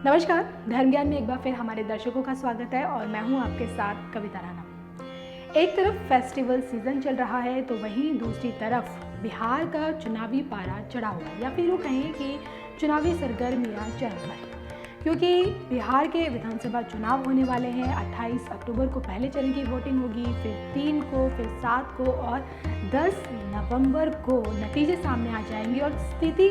नमस्कार, धर्म ज्ञान में एक बार फिर हमारे दर्शकों का स्वागत है और मैं हूं आपके साथ कविता राणा। एक तरफ फेस्टिवल सीजन चल रहा है तो वहीं दूसरी तरफ बिहार का चुनावी पारा चढ़ा हुआ है, या फिर वो कहें कि चुनावी सरगर्मियां चरम पर है, क्योंकि बिहार के विधानसभा चुनाव होने वाले हैं। 28 अक्टूबर को पहले चरण की वोटिंग होगी, फिर 3 को, फिर 7 को और 10 नवंबर को नतीजे सामने आ जाएंगे और स्थिति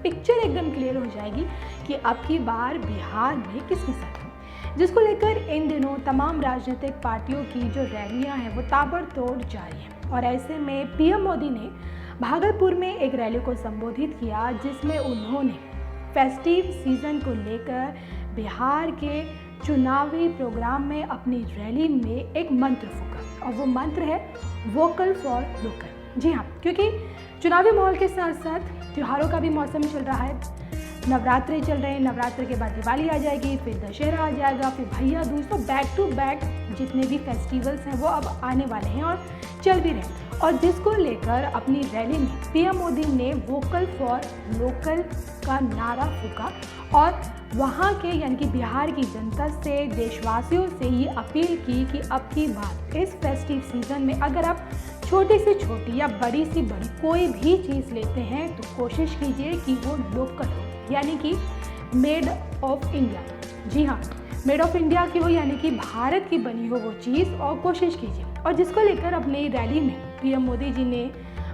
पिक्चर एकदम क्लियर हो जाएगी कि अब की बार बिहार में किसकी सरकार, जिसको लेकर इन दिनों तमाम राजनीतिक पार्टियों की जो रैलियां हैं वो ताबड़तोड़ जारी हैं। और ऐसे में पीएम मोदी ने भागलपुर में एक रैली को संबोधित किया, जिसमें उन्होंने फेस्टिव सीजन को लेकर बिहार के चुनावी प्रोग्राम में अपनी रैली में एक मंत्र फूंका, और वो मंत्र है वोकल फॉर लोकल। जी हाँ, क्योंकि चुनावी माहौल के साथ साथ त्योहारों का भी मौसम चल रहा है। नवरात्रे चल रहे हैं, नवरात्र के बाद दिवाली आ जाएगी, फिर दशहरा आ जाएगा, फिर भैया दूज। तो बैक टू बैक जितने भी फेस्टिवल्स हैं वो अब आने वाले हैं और चल भी रहे हैं। और जिसको लेकर अपनी रैली में पीएम मोदी ने वोकल फॉर लोकल का नारा फूंका और वहाँ के यानी कि बिहार की जनता से, देशवासियों से ये अपील की कि अब की बात इस फेस्टिव सीजन में अगर आप छोटी से छोटी या बड़ी सी बड़ी कोई भी चीज़ लेते हैं तो कोशिश कीजिए कि वो लोकल हो, यानी कि मेड ऑफ इंडिया। जी हाँ, मेड ऑफ इंडिया की हो, यानी कि भारत की बनी हो वो चीज़, और कोशिश कीजिए। और जिसको लेकर अपनी रैली में पीएम मोदी जी ने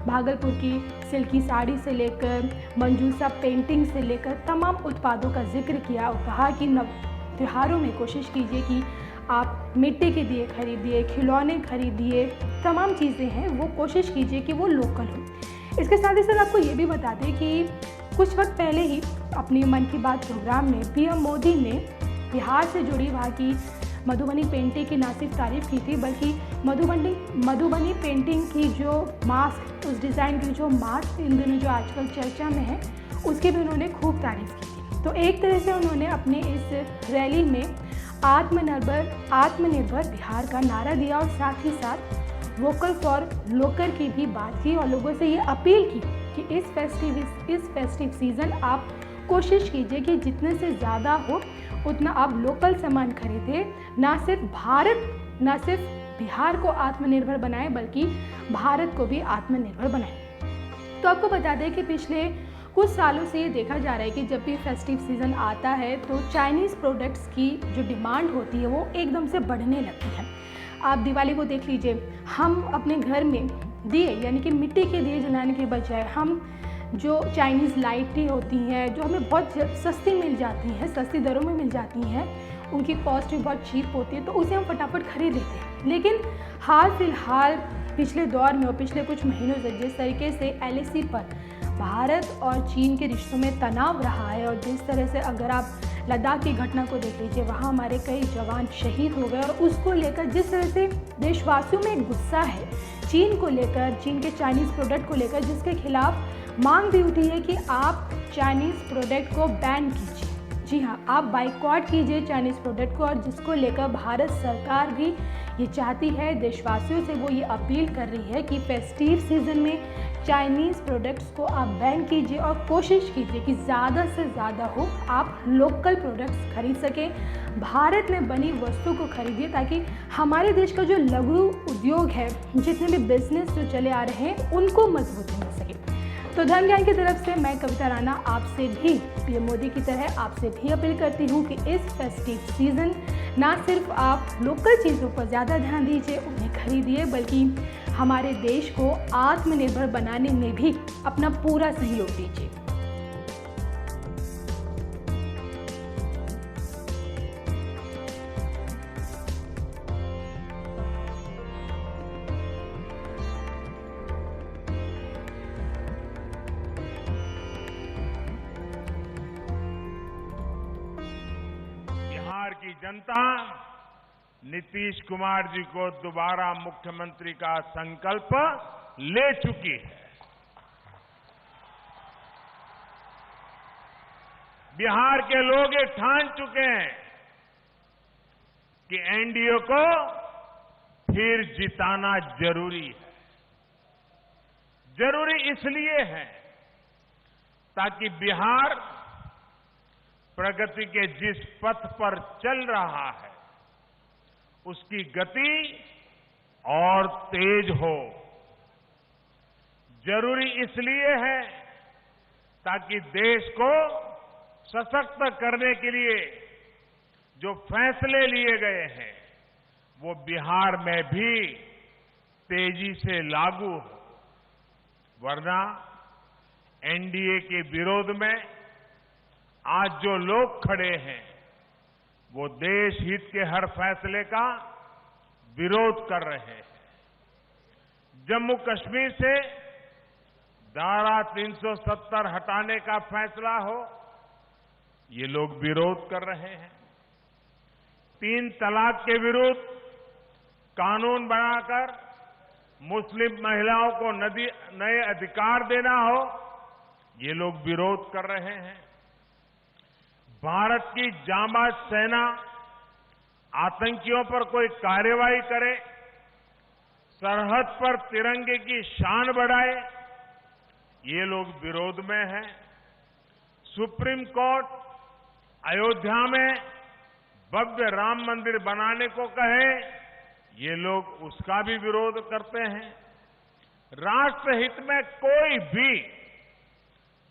भागलपुर की सिल्की साड़ी से लेकर मंजूसा पेंटिंग से लेकर तमाम उत्पादों का जिक्र किया और कहा कि त्योहारों में कोशिश कीजिए कि आप मिट्टी के दिए खरीदिए, खिलौने खरीदिए, तमाम चीज़ें हैं वो कोशिश कीजिए कि वो लोकल हो। इसके साथ ही साथ आपको ये भी बता दें कि कुछ वक्त पहले ही अपनी मन की बात प्रोग्राम में पीएम मोदी ने बिहार से जुड़ी वहाँ की मधुबनी पेंटिंग की न सिर्फ तारीफ़ की थी, बल्कि मधुबनी पेंटिंग की जो मास्क, उस डिज़ाइन की जो मास्क इन दिनों जो आजकल चर्चा में है, उसकी भी उन्होंने खूब तारीफ़ की थी। तो एक तरह से उन्होंने अपने इस रैली में आत्मनिर्भर बिहार का नारा दिया और साथ ही साथ वोकल फॉर लोकल की भी बात की और लोगों से ये अपील की कि इस फेस्टिव सीज़न आप कोशिश कीजिए कि जितने से ज़्यादा हो उतना आप लोकल सामान खरीदें, ना सिर्फ बिहार को आत्मनिर्भर बनाएं बल्कि भारत को भी आत्मनिर्भर बनाएं। तो आपको बता दें कि पिछले कुछ सालों से ये देखा जा रहा है कि जब भी फेस्टिव सीज़न आता है तो चाइनीज़ प्रोडक्ट्स की जो डिमांड होती है वो एकदम से बढ़ने लगती है। आप दिवाली को देख लीजिए, हम अपने घर में दिए यानी कि मिट्टी के दिए जलाने के बजाय हम जो चाइनीज़ लाइटें होती हैं जो हमें बहुत सस्ती मिल जाती हैं, सस्ती दरों में मिल जाती हैं, उनकी कॉस्ट भी बहुत चीप होती है, तो उसे हम फटाफट खरीद लेते हैं। लेकिन हाल फिलहाल पिछले दौर में और पिछले कुछ महीनों से जिस तरीके से LAC पर भारत और चीन के रिश्तों में तनाव रहा है, और जिस तरह से अगर आप लद्दाख की घटना को देख लीजिए, वहाँ हमारे कई जवान शहीद हो गए, और उसको लेकर जिस तरह से देशवासियों में एक गुस्सा है चीन को लेकर, चीन के चाइनीज़ प्रोडक्ट को लेकर, जिसके खिलाफ मांग भी उठी है कि आप चाइनीज़ प्रोडक्ट को बैन कीजिए। जी हाँ, आप बाइकॉट कीजिए चाइनीज़ प्रोडक्ट को, और जिसको लेकर भारत सरकार भी ये चाहती है, देशवासियों से वो ये अपील कर रही है कि फेस्टिव सीज़न में चाइनीज़ प्रोडक्ट्स को आप बैन कीजिए और कोशिश कीजिए कि ज़्यादा से ज़्यादा हो आप लोकल प्रोडक्ट्स खरीद सकें, भारत में बनी वस्तु को खरीदिए, ताकि हमारे देश का जो लघु उद्योग है, जितने भी बिजनेस जो चले आ रहे हैं, उनको मजबूती मिल सके। तो धर्म ज्ञान की तरफ से मैं कविता राणा आपसे भी पीएम मोदी की तरह आपसे भी अपील करती हूँ कि इस फेस्टिव सीज़न ना सिर्फ आप लोकल चीज़ों पर ज़्यादा ध्यान दीजिए, उन्हें खरीदिए, बल्कि हमारे देश को आत्मनिर्भर बनाने में भी अपना पूरा सहयोग दीजिए। बिहार की जनता नीतीश कुमार जी को दोबारा मुख्यमंत्री का संकल्प ले चुकी है। बिहार के लोग ये ठान चुके हैं कि एनडीए को फिर जिताना जरूरी है। जरूरी इसलिए है ताकि बिहार प्रगति के जिस पथ पर चल रहा है उसकी गति और तेज हो। जरूरी इसलिए है ताकि देश को सशक्त करने के लिए जो फैसले लिए गए हैं वो बिहार में भी तेजी से लागू हो, वरना एनडीए के विरोध में आज जो लोग खड़े हैं वो देश हित के हर फैसले का विरोध कर रहे हैं। जम्मू कश्मीर से धारा 370 हटाने का फैसला हो, ये लोग विरोध कर रहे हैं। 3 तलाक के विरुद्ध कानून बनाकर मुस्लिम महिलाओं को नए अधिकार देना हो, ये लोग विरोध कर रहे हैं। भारत की जांबाज सेना आतंकियों पर कोई कार्रवाई करे, सरहद पर तिरंगे की शान बढ़ाए, ये लोग विरोध में हैं। सुप्रीम कोर्ट अयोध्या में भव्य राम मंदिर बनाने को कहे, ये लोग उसका भी विरोध करते हैं। राष्ट्रहित में कोई भी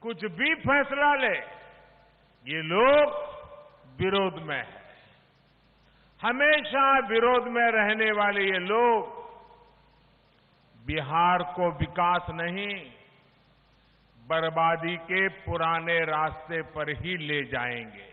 कुछ भी फैसला ले, ये लोग विरोध में हैं। हमेशा विरोध में रहने वाले ये लोग बिहार को विकास नहीं, बर्बादी के पुराने रास्ते पर ही ले जाएंगे।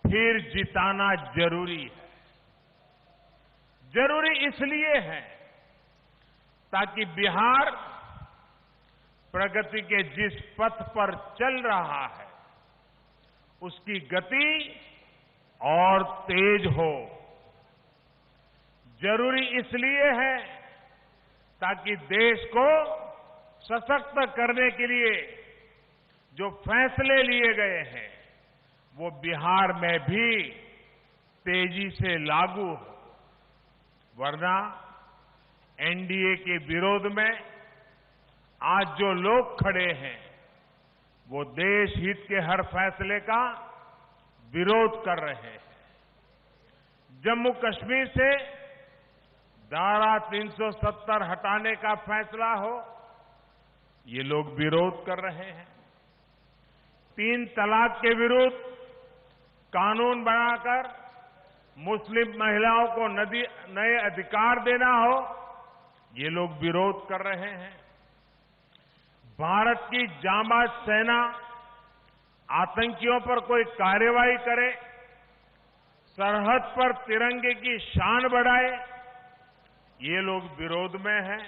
फिर जिताना जरूरी है। जरूरी इसलिए है ताकि बिहार प्रगति के जिस पथ पर चल रहा है उसकी गति और तेज हो। जरूरी इसलिए है ताकि देश को सशक्त करने के लिए जो फैसले लिए गए हैं वो बिहार में भी तेजी से लागू हो, वरना एनडीए के विरोध में आज जो लोग खड़े हैं वो देश हित के हर फैसले का विरोध कर रहे हैं। जम्मू कश्मीर से धारा 370 हटाने का फैसला हो, ये लोग विरोध कर रहे हैं। 3 तलाक के विरुद्ध कानून बनाकर मुस्लिम महिलाओं को नए अधिकार देना हो, ये लोग विरोध कर रहे हैं। भारत की जांबाज सेना आतंकियों पर कोई कार्रवाई करे, सरहद पर तिरंगे की शान बढ़ाए, ये लोग विरोध में हैं।